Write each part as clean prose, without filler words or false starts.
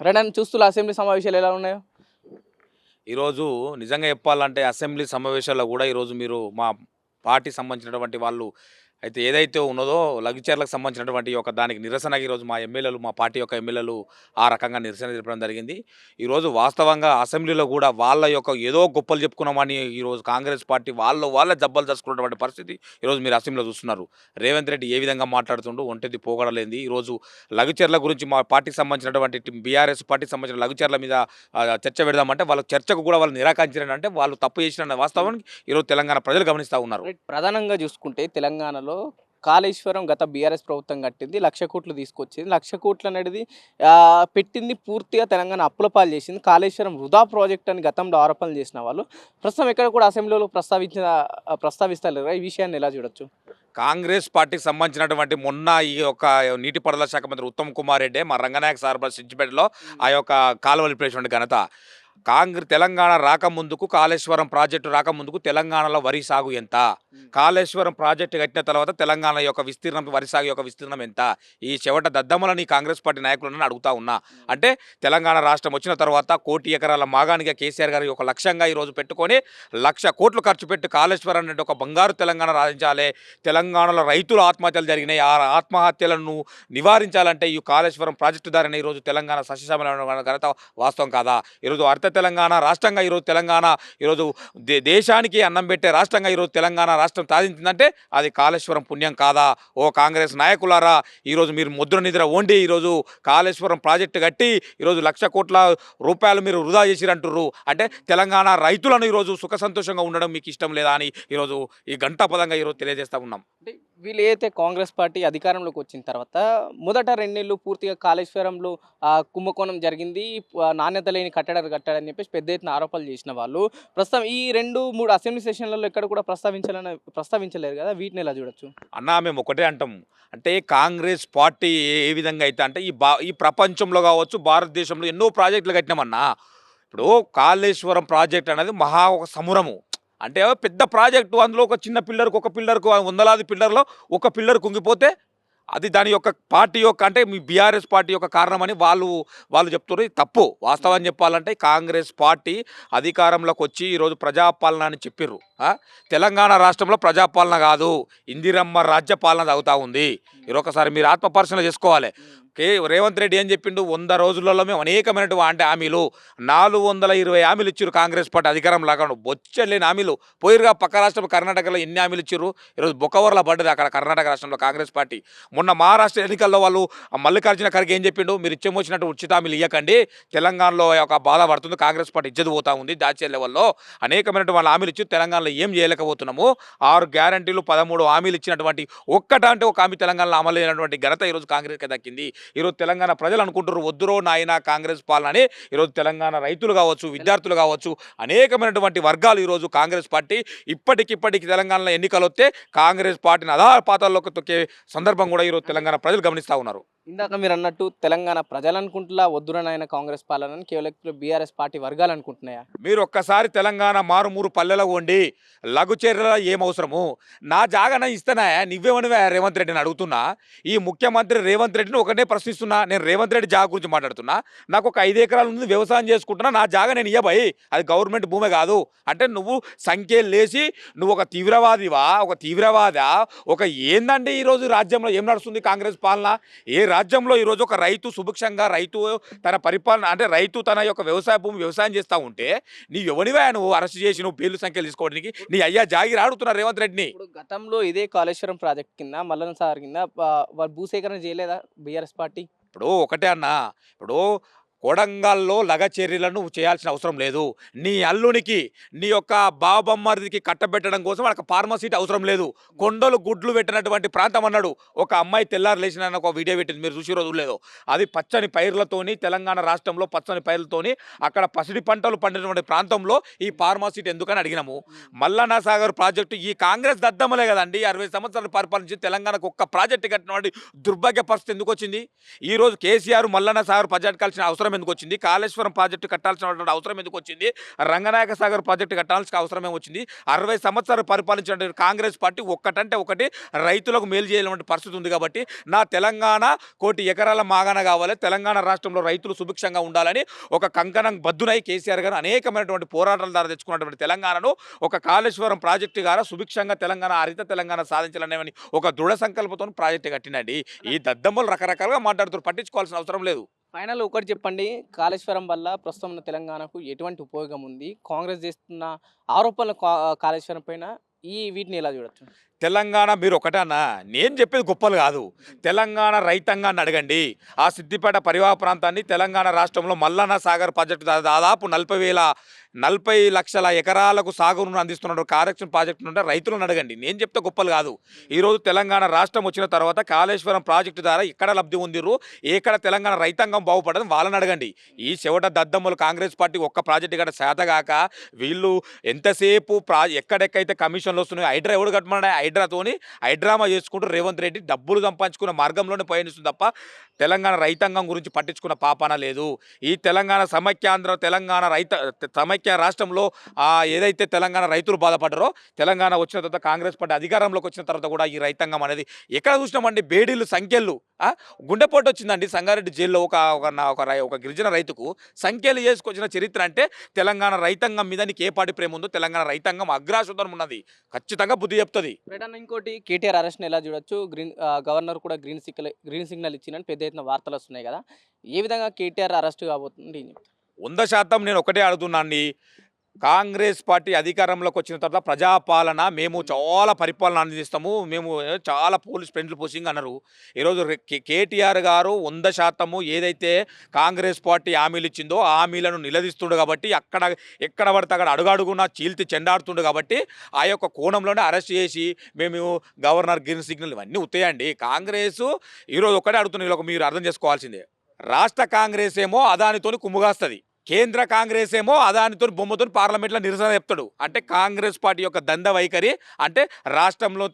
రెండని చూస్తున్న అసెంబ్లీ సమావేశాలు ఎలా ఉన్నాయో? ఈరోజు నిజంగా చెప్పాలంటే అసెంబ్లీ సమావేశాల్లో కూడా ఈరోజు మీరు మా పార్టీ సంబంధించినటువంటి వాళ్ళు అయితే ఏదైతే ఉన్నదో లఘుచర్లకు సంబంధించినటువంటి ఒక దానికి నిరసనగా ఈరోజు మా ఎమ్మెల్యేలు మా పార్టీ యొక్క ఎమ్మెల్యేలు ఆ రకంగా నిరసన తెలపడం జరిగింది. ఈరోజు వాస్తవంగా అసెంబ్లీలో కూడా వాళ్ళ యొక్క ఏదో గొప్పలు చెప్పుకున్నామని ఈరోజు కాంగ్రెస్ పార్టీ వాళ్ళ జబ్బలు దసుకున్నటువంటి పరిస్థితి ఈరోజు మీరు అసెంబ్లీలో చూస్తున్నారు. రేవంత్ రెడ్డి ఏ విధంగా మాట్లాడుతుండో ఒంటెది పోగడలేంది. ఈరోజు లఘుచర్ల గురించి మా పార్టీకి సంబంధించినటువంటి బీఆర్ఎస్ పార్టీకి సంబంధించిన లఘుచర్ల మీద చర్చ పెడదామంటే వాళ్ళ చర్చకు కూడా వాళ్ళు నిరాకరించారంటే వాళ్ళు తప్పు చేసిన వాస్తవానికి ఈరోజు తెలంగాణ ప్రజలు గమనిస్తూ ఉన్నారు. రైట్. ప్రధానంగా చూసుకుంటే తెలంగాణలో కాళేశ్వరం గత బీఆర్ఎస్ ప్రభుత్వం కట్టింది. 1,00,00,000 తీసుకొచ్చింది. 1,00,00,000 అనేది పెట్టింది పూర్తిగా తెలంగాణ అప్పుల పాలు చేసింది. కాళేశ్వరం వృధా ప్రాజెక్ట్ అని గతంలో ఆరోపణలు చేసిన వాళ్ళు ప్రస్తుతం ఎక్కడ కూడా అసెంబ్లీలో ప్రస్తావిస్తలేరు. ఈ విషయాన్ని ఎలా చూడొచ్చు? కాంగ్రెస్ పార్టీకి సంబంధించినటువంటి మొన్న ఈ యొక్క నీటిపారుదల శాఖ మంత్రి ఉత్తమ్ కుమార్ రెడ్డి మా రంగనాయక సార్ సిద్దిపేటలో ఆ యొక్క కాలువలు ఇప్పించినటువంటి ఘనత తెలంగాణ రాకముందుకు కాళేశ్వరం ప్రాజెక్టు రాకముందుకు తెలంగాణలో వరి సాగు ఎంత, కాళేశ్వరం ప్రాజెక్టు కట్టిన తర్వాత తెలంగాణ యొక్క విస్తీర్ణం వరి సాగు యొక్క విస్తీర్ణం ఎంత, ఈ చెవట దద్దమ్మలని కాంగ్రెస్ పార్టీ నాయకులను అడుగుతా ఉన్నా. అంటే తెలంగాణ రాష్ట్రం వచ్చిన తర్వాత 1,00,00,000 ఎకరాల మాగానిగా కేసీఆర్ గారి ఒక లక్ష్యంగా ఈరోజు పెట్టుకొని 1,00,00,000 కోట్లు ఖర్చు పెట్టి కాళేశ్వరం అంటే ఒక బంగారు తెలంగాణ రాయించాలి, తెలంగాణలో రైతుల ఆత్మహత్యలు జరిగినాయి, ఆ ఆత్మహత్యలను నివారించాలంటే ఈ కాళేశ్వరం ప్రాజెక్టు ద్వారా ఈరోజు తెలంగాణ సస్యశ్యామలమైన ఘనత వాస్తవం కాదా? ఈరోజు తెలంగాణ రాష్ట్రంగా ఈరోజు తెలంగాణ ఈరోజు దేశానికి అన్నం పెట్టే రాష్ట్రంగా ఈరోజు తెలంగాణ రాష్ట్రం సాధించిందంటే అది కాళేశ్వరం పుణ్యం కాదా? ఓ కాంగ్రెస్ నాయకులారా, ఈరోజు మీరు ముద్ర నిద్ర వండి ఈరోజు కాళేశ్వరం ప్రాజెక్టు కట్టి ఈరోజు 1,00,00,000 కోట్ల రూపాయలు మీరు వృధా చేసిరంటుర్రు. అంటే తెలంగాణ రైతులను ఈరోజు సుఖ సంతోషంగా ఉండడం మీకు ఇష్టం లేదా అని ఈరోజు ఈ గంటాపదంగా ఈరోజు తెలియజేస్తూ ఉన్నాం. అంటే వీళ్ళు ఏదైతే కాంగ్రెస్ పార్టీ అధికారంలోకి వచ్చిన తర్వాత మొదట 2 నెలలు పూర్తిగా కాళేశ్వరంలో కుంభకోణం జరిగింది, నాణ్యత లేని కట్టడాలు కట్టాడని చెప్పేసి పెద్ద ఎత్తున ఆరోపణలు చేసిన వాళ్ళు ప్రస్తుతం ఈ 2-3 అసెంబ్లీ సెషన్లలో ఎక్కడ కూడా ప్రస్తావించలేరు కదా. వీటిని ఎలా చూడొచ్చు? అన్నా మేము ఒకటే అంటాం, అంటే కాంగ్రెస్ పార్టీ ఏ విధంగా అయితే అంటే ఈ ప్రపంచంలో కావచ్చు భారతదేశంలో ఎన్నో ప్రాజెక్టులు కట్టినామన్నా. ఇప్పుడు కాళేశ్వరం ప్రాజెక్ట్ అనేది మహా ఒక సమురము, అంటే పెద్ద ప్రాజెక్టు, అందులో ఒక చిన్న ఒక పిల్లర్కు వందలాది పిల్లర్లో ఒక పిల్లర్ కుంగిపోతే అది దాని యొక్క పార్టీ యొక్క అంటే మీ బీఆర్ఎస్ పార్టీ యొక్క కారణమని వాళ్ళు చెప్తున్నారు. ఇది తప్పు. వాస్తవం చెప్పాలంటే కాంగ్రెస్ పార్టీ అధికారంలోకి వచ్చి ఈరోజు ప్రజాపాలన అని చెప్పిర్రు. తెలంగాణ రాష్ట్రంలో ప్రజాపాలన కాదు, ఇందిరమ్మ రాజ్యపాలన సాగుతూ ఉంది. ఒకసారి మీరు ఆత్మపరిశీలన చేసుకోవాలి. రేవంత్ రెడ్డి ఏం చెప్పిండు, 100 రోజులలో మేము అనేకమైనటువంటి హామీలు 420 హామీలు ఇచ్చారు కాంగ్రెస్ పార్టీ అధికారం లాగా. బొచ్చలేని హామీలు పోయిరుగా. పక్క రాష్ట్రం కర్ణాటకలో ఎన్ని హామీలు ఇచ్చారు, ఈరోజు బొక్కవర్ల పడ్డది అక్కడ కర్ణాటక రాష్ట్రంలో కాంగ్రెస్ పార్టీ. మొన్న మహారాష్ట్ర ఎన్నికల్లో వాళ్ళు మల్లికార్జున ఖర్గే ఏం చెప్పిండు, మీరు ఇచ్చేమొచ్చినట్టు ఉచిత హామీలు ఇవ్వకండి, తెలంగాణలో ఒక బాధ పడుతుంది, కాంగ్రెస్ పార్టీ ఇజ్జత్ పోతా ఉంది, దాచే లెవెల్లో అనేకమైనటువంటి వాళ్ళ హామీలు ఇచ్చి తెలంగాణలో ఏం చేయలేకపోతున్నాము. 6 గ్యారంటీలు 13 హామీలు ఇచ్చినటువంటి ఒక్కటంటే ఒక హామీ తెలంగాణలో అమలు అయినటువంటి ఘనత ఈరోజు కాంగ్రెస్కి దక్కింది. ఈరోజు తెలంగాణ ప్రజలు అనుకుంటారు వద్దురో నాయన కాంగ్రెస్ పాలన అని. ఈరోజు తెలంగాణ రైతులు కావచ్చు, విద్యార్థులు కావచ్చు, అనేకమైనటువంటి వర్గాలు ఈరోజు కాంగ్రెస్ పార్టీ ఇప్పటికిప్పటికి తెలంగాణలో ఎన్నికలు వస్తే కాంగ్రెస్ పార్టీని పాతాల్లోకి తొక్కే సందర్భం కూడా ఈరోజు తెలంగాణ ప్రజలు గమనిస్తూ ఉన్నారు. ఇందాక మీరు అన్నట్టు తెలంగాణ ప్రజలు అనుకుంటున్నా వద్దురనైన కాంగ్రెస్ పాలనని కేవలం బీఆర్ఎస్ పార్టీ వర్గాలు అనుకుంటున్నాయా? మీరు ఒక్కసారి తెలంగాణ మారుమూరు పల్లెలో ఉండి లఘుచర్యలో ఏం అవసరము, నా జాగన ఇస్తానా నువ్వేమనివా రేవంత్ రెడ్డిని అడుగుతున్నా. ఈ ముఖ్యమంత్రి రేవంత్ రెడ్డిని ఒకటే ప్రశ్నిస్తున్నా. నేను రేవంత్ రెడ్డి జాగ గురించి మాట్లాడుతున్నా. నాకు ఒక 5 ఎకరాల ఉంది, వ్యవసాయం చేసుకుంటున్నా, నా జాగ నేను ఇయ్యబోయి, అది గవర్నమెంట్ భూమే కాదు అంటే నువ్వు సంఖ్యలు లేసి నువ్వు ఒక తీవ్రవాదివా, ఒక తీవ్రవాదా, ఒక ఏందండి ఈరోజు రాజ్యంలో ఏం నడుస్తుంది కాంగ్రెస్ పాలన? ఏ రాజ్యంలో ఈరోజు ఒక రైతు సుభిక్షంగా రైతు తన పరిపాలన అంటే రైతు తన యొక్క వ్యవసాయ భూమి వ్యవసాయం చేస్తూ ఉంటే నీ ఎవనివా నువ్వు అరెస్ట్ చేసి నువ్వు పేర్లు సంఖ్యలు తీసుకోవడానికి? నీ అయ్యా జాగిరి ఆడుతున్నారు రేవంత్ రెడ్డిని. ఇప్పుడు గతంలో ఇదే కాళేశ్వరం ప్రాజెక్ట్ కింద మల్లన్న సాగర్ కింద వాళ్ళు భూసేకరణ చేయలేదా బీఆర్ఎస్ పార్టీ? ఇప్పుడు ఒకటే అన్నా, ఇప్పుడు కొడంగల్లో లగచర్యలను చేయాల్సిన అవసరం లేదు. నీ అల్లునికి నీ యొక్క బాబమ్మడికి కట్టబెట్టడం కోసం వాళ్ళకి ఫార్మసీట్ అవసరం లేదు. కొండలు గుడ్లు పెట్టినటువంటి ప్రాంతం అన్నాడు. ఒక అమ్మాయి తెల్లారు లేచిన ఒక వీడియో పెట్టింది, మీరు చూసి రోజు లేదు. అది పచ్చని పైర్లతోని తెలంగాణ రాష్ట్రంలో పచ్చని పైర్లతోని అక్కడ పసిడి పంటలు పండినటువంటి ప్రాంతంలో ఈ ఫార్మసీట్ ఎందుకని అడిగినాము. మల్లన్న సాగర్ ప్రాజెక్టు ఈ కాంగ్రెస్ దద్దమ్మలే కదండి 60 సంవత్సరాలు పరిపాలించి తెలంగాణకు ఒక్క ప్రాజెక్టు కట్టినటువంటి దుర్భాగ్య పరిస్థితి ఎందుకు వచ్చింది? ఈరోజు కేసీఆర్ మల్లన్న సాగర్ ప్రాజెక్టు కాల్సిన అవసరం అవసరం ఎందుకు వచ్చింది? కాళేశ్వరం ప్రాజెక్టు కట్టాల్సినటువంటి అవసరం ఎందుకు వచ్చింది? రంగనాయక సాగర్ ప్రాజెక్టు కట్టాల్సిన అవసరం ఏమొచ్చింది? 60 సంవత్సరాలు పరిపాలించిన కాంగ్రెస్ పార్టీ ఒక్కటంటే ఒకటి రైతులకు మేలు చేయాలనే పరిస్థితి ఉంది కాబట్టి నా తెలంగాణ 1,00,00,000 ఎకరాల మాగాణ కావాలి, తెలంగాణ రాష్ట్రంలో రైతులు సుభిక్షంగా ఉండాలని ఒక కంకణం బద్దునై కేసీఆర్ గారు అనేకమైనటువంటి పోరాటాల ద్వారా తెచ్చుకున్నటువంటి తెలంగాణను ఒక కాళేశ్వరం ప్రాజెక్టు ద్వారా సుభిక్షంగా తెలంగాణ హరిత తెలంగాణ సాధించాలనేవని ఒక దృఢ సంకల్పంతో ప్రాజెక్టు కట్టినండి. ఈ దద్దమ్మలు రకరకాలుగా మాట్లాడుతారు, పట్టించుకోవాల్సిన అవసరం లేదు. ఫైనల్ ఒకటి చెప్పండి, కాళేశ్వరం వల్ల ప్రస్తుతం ఉన్న తెలంగాణకు ఎటువంటి ఉపయోగం ఉంది? కాంగ్రెస్ చేస్తున్న ఆరోపణలు కాళేశ్వరం పైన వీటిని ఎలా చూడొచ్చు? తెలంగాణ మీరు ఒకటన్నా, నేను చెప్పేది గొప్పలు కాదు. తెలంగాణ రైతాంగాన్ని అడగండి. ఆ సిద్దిపేట పరివాహ ప్రాంతాన్ని తెలంగాణ రాష్ట్రంలో మల్లన్న సాగర్ ప్రాజెక్టు దాదాపు 40 లక్షల ఎకరాలకు సాగును అందిస్తున్న కార్యక్షన్ ప్రాజెక్టు నుండి రైతులను అడగండి. నేను చెప్తే గొప్పలు కాదు. ఈరోజు తెలంగాణ రాష్ట్రం వచ్చిన తర్వాత కాళేశ్వరం ప్రాజెక్టు ద్వారా ఎక్కడ లబ్ధి ఉందిరు, ఎక్కడ తెలంగాణ రైతాంగం బాగుపడదు వాళ్ళని అడగండి. ఈ చెవట దద్దమ్మలు కాంగ్రెస్ పార్టీ ఒక్క ప్రాజెక్టు ఇక్కడ చేతగాక వీళ్ళు ఎంతసేపు ఎక్కడెక్కడైతే కమిషన్లు వస్తున్నాయో హైడ్రా ఎవడు కట్టమన్నా హైడ్రాతోని హైడ్రామా చేసుకుంటూ రేవంత్ రెడ్డి డబ్బులు సంపాదించుకున్న మార్గంలోనే పయనిస్తుంది తప్ప తెలంగాణ రైతాంగం గురించి పట్టించుకున్న పాపాన లేదు. ఈ తెలంగాణ సమైక్య రాష్ట్రంలో ఏదైతే తెలంగాణ రైతులు బాధపడ్డారో, తెలంగాణ వచ్చిన తర్వాత కాంగ్రెస్ పార్టీ అధికారంలోకి వచ్చిన తర్వాత కూడా ఈ రైతాంగం అనేది ఎక్కడ చూసినామండి? బేడీలు సంఖ్యలు గుండెపోటు వచ్చిందండి సంగారెడ్డి జైల్లో ఒక గిరిజన రైతుకు సంఖ్యలు చేసుకొచ్చిన చరిత్ర అంటే తెలంగాణ రైతాంగం మీద నీకు ఏ పాటి ప్రేమ ఉందో తెలంగాణ రైతాంగం అగ్రాసుతం ఉన్నది, ఖచ్చితంగా బుద్ధి చెప్తుంది. ఇంకోటి కేటీఆర్ అరెస్ట్ని ఎలా చూడొచ్చు? గవర్నర్ కూడా గ్రీన్ సిగ్నల్ ఇచ్చిందని పెద్ద ఎత్తున వార్తలు వస్తున్నాయి కదా, ఏ విధంగా కేటీఆర్ అరెస్ట్ కాబోతుంది? 100% నేను ఒకటే అడుగుతున్నాండి. కాంగ్రెస్ పార్టీ అధికారంలోకి వచ్చిన తర్వాత ప్రజాపాలన మేము చాలా పరిపాలన అందిస్తాము, మేము చాలా పోలీస్ పెండ్లు పోసింగ్ అన్నారు. ఈరోజు కేటీఆర్ గారు 100% ఏదైతే కాంగ్రెస్ పార్టీ హామీలు ఇచ్చిందో ఆ హామీలను నిలదీస్తుండు కాబట్టి ఎక్కడ పడితే అక్కడ అడుగడుగునా చీల్తి చెండాడుతుండు కాబట్టి ఆ యొక్క కోణంలోనే అరెస్ట్ చేసి మేము గవర్నర్ గ్రీన్ సిగ్నల్ ఇవన్నీ ఉత్తాయండి. కాంగ్రెస్ ఈరోజు ఒకటే అడుగుతున్నారు, మీరు అర్థం చేసుకోవాల్సిందే. రాష్ట్ర కాంగ్రెస్ ఏమో అదానితోని కుమ్ముగాస్తుంది, కేంద్ర కాంగ్రెస్ ఏమో అదానితో బొమ్మతో పార్లమెంట్లో నిరసన చెప్తాడు. అంటే కాంగ్రెస్ పార్టీ యొక్క దంద వైఖరి అంటే రాష్ట్రంలో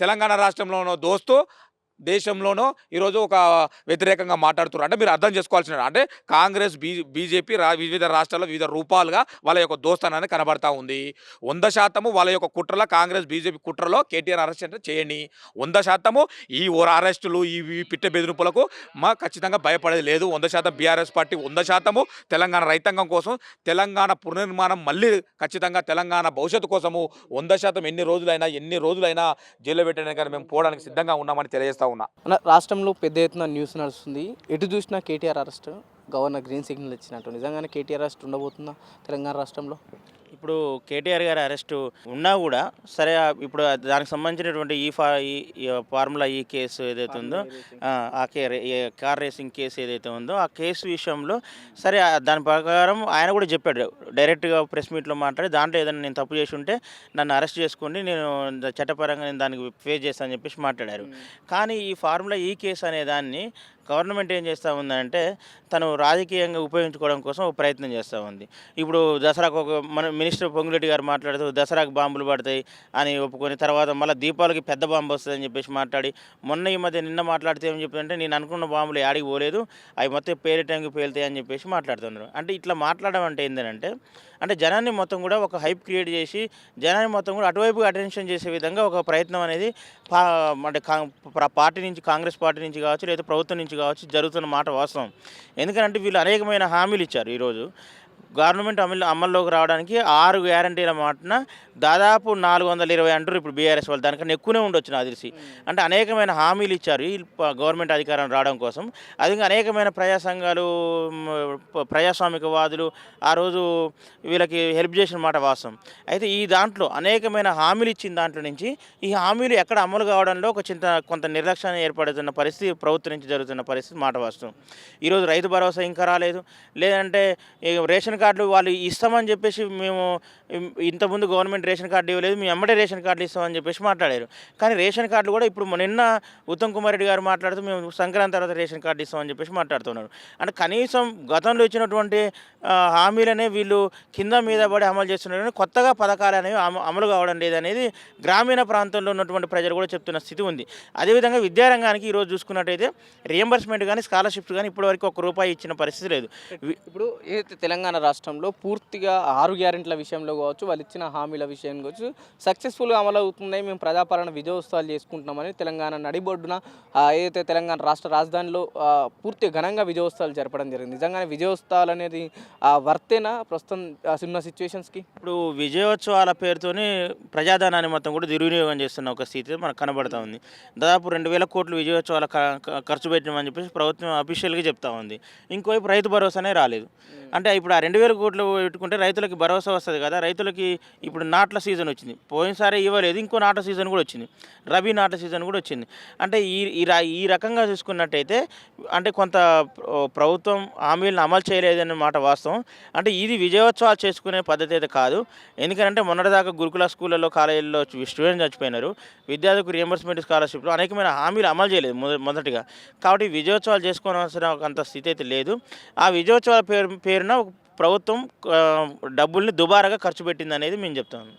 తెలంగాణ రాష్ట్రంలోనో దోస్తు దేశంలోనో ఈరోజు ఒక వ్యతిరేకంగా మాట్లాడుతున్నారు. అంటే మీరు అర్థం చేసుకోవాల్సిన అంటే కాంగ్రెస్ బీజేపీ వివిధ రాష్ట్రాల్లో వివిధ రూపాలుగా వాళ్ళ యొక్క దోస్తానాన్ని కనబడతా ఉంది. 100% వాళ్ళ యొక్క కుట్రలో కాంగ్రెస్ బీజేపీ కుట్రలో కేటీఆర్ అరెస్ట్ అంటే చేయండి. 100% ఈ అరెస్టులు ఈ పిట్ట బెదిరింపులకు ఖచ్చితంగా భయపడేది లేదు. 100% బీఆర్ఎస్ పార్టీ 100% తెలంగాణ రైతాంగం కోసం తెలంగాణ పునర్నిర్మాణం మళ్ళీ ఖచ్చితంగా తెలంగాణ భవిష్యత్తు కోసము 100% ఎన్ని రోజులైనా జైల్లో పెట్టడానికి కానీ మేము పోవడానికి సిద్ధంగా ఉన్నామని తెలియజేస్తాం. రాష్ట్రంలో పెద్ద ఎత్తున న్యూస్ నడుస్తుంది, ఎటు చూసినా KTR arrest, governor green signal ఇచ్చినట్టు. నిజంగానే కేటీఆర్ అరెస్ట్ ఉండబోతుందా తెలంగాణ రాష్ట్రంలో? ఇప్పుడు కేటీఆర్ గారి అరెస్టు ఉన్నా కూడా సరే, ఇప్పుడు దానికి సంబంధించినటువంటి ఈ ఫార్ములా ఈ కేసు ఏదైతే ఉందో, కార్ రేసింగ్ కేసు ఏదైతే ఉందో ఆ కేసు విషయంలో సరే దాని ప్రకారం ఆయన కూడా చెప్పాడు డైరెక్ట్గా ప్రెస్ మీట్లో మాట్లాడి, దాంట్లో ఏదైనా నేను తప్పు చేసి ఉంటే నన్ను అరెస్ట్ చేసుకోండి, నేను చట్టపరంగా నేను దానికి ఫేస్ చేస్తాను అని చెప్పేసి మాట్లాడారు. కానీ ఈ ఫార్ములా ఈ కేసు అనే దాన్ని గవర్నమెంట్ ఏం చేస్తూ ఉందంటే తను రాజకీయంగా ఉపయోగించుకోవడం కోసం ఒక ప్రయత్నం చేస్తూ ఉంది. ఇప్పుడు దసరాకు మన మినిస్టర్ పొంగులేటి గారు మాట్లాడుతూ దసరాకు బాంబులు పడతాయి అని ఒప్పుకొని, తర్వాత మళ్ళీ దీపావళికి పెద్ద బాంబు వస్తుందని చెప్పేసి మాట్లాడి, మొన్న ఈ మధ్య నిన్న మాట్లాడితే ఏం చెప్తుందంటే నేను అనుకున్న బాంబులు యాడికి పోలేదు, అవి మొత్తం పేరే టైంకి పేలుతాయి అని చెప్పేసి మాట్లాడుతున్నారు. అంటే ఇట్లా మాట్లాడడం అంటే ఏంటంటే అంటే జనాన్ని మొత్తం కూడా ఒక హైప్ క్రియేట్ చేసి జనాన్ని మొత్తం కూడా అటువైపు అటెన్షన్ చేసే విధంగా ఒక ప్రయత్నం అనేది అంటే పార్టీ నుంచి, కాంగ్రెస్ పార్టీ నుంచి కావచ్చు లేదా ప్రభుత్వం నుంచి కావచ్చు జరుగుతున్న మాట వాస్తవం. ఎందుకంటే వీళ్ళు అనేకమైన హామీలు ఇచ్చారు. ఈరోజు గవర్నమెంట్ అమల్లోకి రావడానికి 6 గ్యారంటీల మాటన దాదాపు 420 అంటారు ఇప్పుడు బీఆర్ఎస్ వాళ్ళు, దానికన్నా ఎక్కువనే ఉండొచ్చు నాకు తెలిసి. అంటే అనేకమైన హామీలు ఇచ్చారు ఈ గవర్నమెంట్ అధికారం రావడం కోసం. అది అనేకమైన ప్రజా సంఘాలు, ప్రజాస్వామికవాదులు ఆ రోజు వీళ్ళకి హెల్ప్ చేసిన మాట వాస్తవం. అయితే ఈ దాంట్లో అనేకమైన హామీలు ఇచ్చిన దాంట్లో నుంచి ఈ హామీలు ఎక్కడ అమలు కావడంలో కొంత నిర్లక్ష్యాన్ని ఏర్పడుతున్న పరిస్థితి ప్రభుత్వం నుంచి జరుగుతున్న పరిస్థితి మాట వాస్తవం. ఈరోజు రైతు భరోసా ఇంకా రాలేదు, లేదంటే రేషన్ కార్డులు వాళ్ళు ఇస్తామని చెప్పేసి మేము ఇంతకుముందు గవర్నమెంట్ రేషన్ కార్డు ఇవ్వలేదు, మేము ఎమ్మటే రేషన్ కార్డులు ఇస్తామని చెప్పేసి మాట్లాడారు. కానీ రేషన్ కార్డులు కూడా ఇప్పుడు నిన్న ఉత్తమ్ కుమార్ రెడ్డి గారు మాట్లాడుతూ మేము సంక్రాంతి తర్వాత రేషన్ కార్డు ఇస్తామని చెప్పేసి మాట్లాడుతున్నారు. అంటే కనీసం గతంలో ఇచ్చినటువంటి హామీలనే వీళ్ళు కింద మీద పడి అమలు చేస్తున్నారు. కానీ కొత్తగా పథకాలు అనేవి అమలు కావడం లేదనేది గ్రామీణ ప్రాంతంలో ఉన్నటువంటి ప్రజలు కూడా చెప్తున్న స్థితి ఉంది. అదేవిధంగా విద్యారంగానికి ఈరోజు చూసుకున్నట్టయితే రియంబర్స్మెంట్ కానీ స్కాలర్షిప్స్ కానీ ఇప్పటివరకు ₹1 ఇచ్చిన పరిస్థితి లేదు. ఇప్పుడు ఏదైతే తెలంగాణ రాష్ట్రంలో పూర్తిగా 6 గ్యారెంటీల విషయంలో కావచ్చు, వాళ్ళు ఇచ్చిన హామీల విషయం కావచ్చు సక్సెస్ఫుల్గా అమలు అవుతున్నాయి, మేము ప్రజాపాలన విజయోత్సవాలు చేసుకుంటున్నామని తెలంగాణ నడిబొడ్డున ఏదైతే తెలంగాణ రాష్ట్ర రాజధానిలో పూర్తి ఘనంగా విజయోత్సవాలు జరపడం జరిగింది. నిజంగానే విజయోత్సవాలు అనేది వర్తేనా ప్రస్తుతం ఉన్న సిచ్యువేషన్స్కి? ఇప్పుడు విజయోత్సవాల పేరుతోనే ప్రజాధనాన్ని మొత్తం కూడా దుర్వినియోగం చేస్తున్న ఒక స్థితి మనకు కనబడతా ఉంది. దాదాపు 2,000 కోట్లు విజయోత్సవాల ఖర్చు పెట్టినామని చెప్పేసి ప్రభుత్వం అఫీషియల్గా చెప్తా ఉంది. ఇంకోవైపు రైతు భరోసానే రాలేదు. అంటే ఇప్పుడు ఆ 2,000 కోట్లు పెట్టుకుంటే రైతులకి భరోసా వస్తుంది కదా. రైతులకి ఇప్పుడు నాట్ల సీజన్ వచ్చింది, పోయినసారి ఇవ్వలేదు, ఇంకో నాట్ల సీజన్ కూడా వచ్చింది, రబీ నాట్ల సీజన్ కూడా వచ్చింది. అంటే ఈ రకంగా చూసుకున్నట్టయితే అంటే కొంత ప్రభుత్వం హామీలను అమలు చేయలేదనే మాట వాస్తవం. అంటే ఇది విజయోత్సవాలు చేసుకునే పద్ధతి అయితే కాదు. ఎందుకంటే మొన్నటిదాకా గురుకుల స్కూళ్ళలో కాలేజీల్లో స్టూడెంట్స్ చచ్చిపోయినారు, విద్యార్థులకు రియంబర్స్మెంట్ స్కాలర్షిప్లు అనేకమైన హామీలు అమలు చేయలేదు మొదటిగా. కాబట్టి విజయోత్సవాలు చేసుకోవాల్సిన అంత స్థితి అయితే లేదు. ఆ విజయోత్సవాల పేరున ప్రభుత్వం డబ్బుల్ని దుబారాగా ఖర్చు పెట్టింది అనేది మేము చెప్తాము.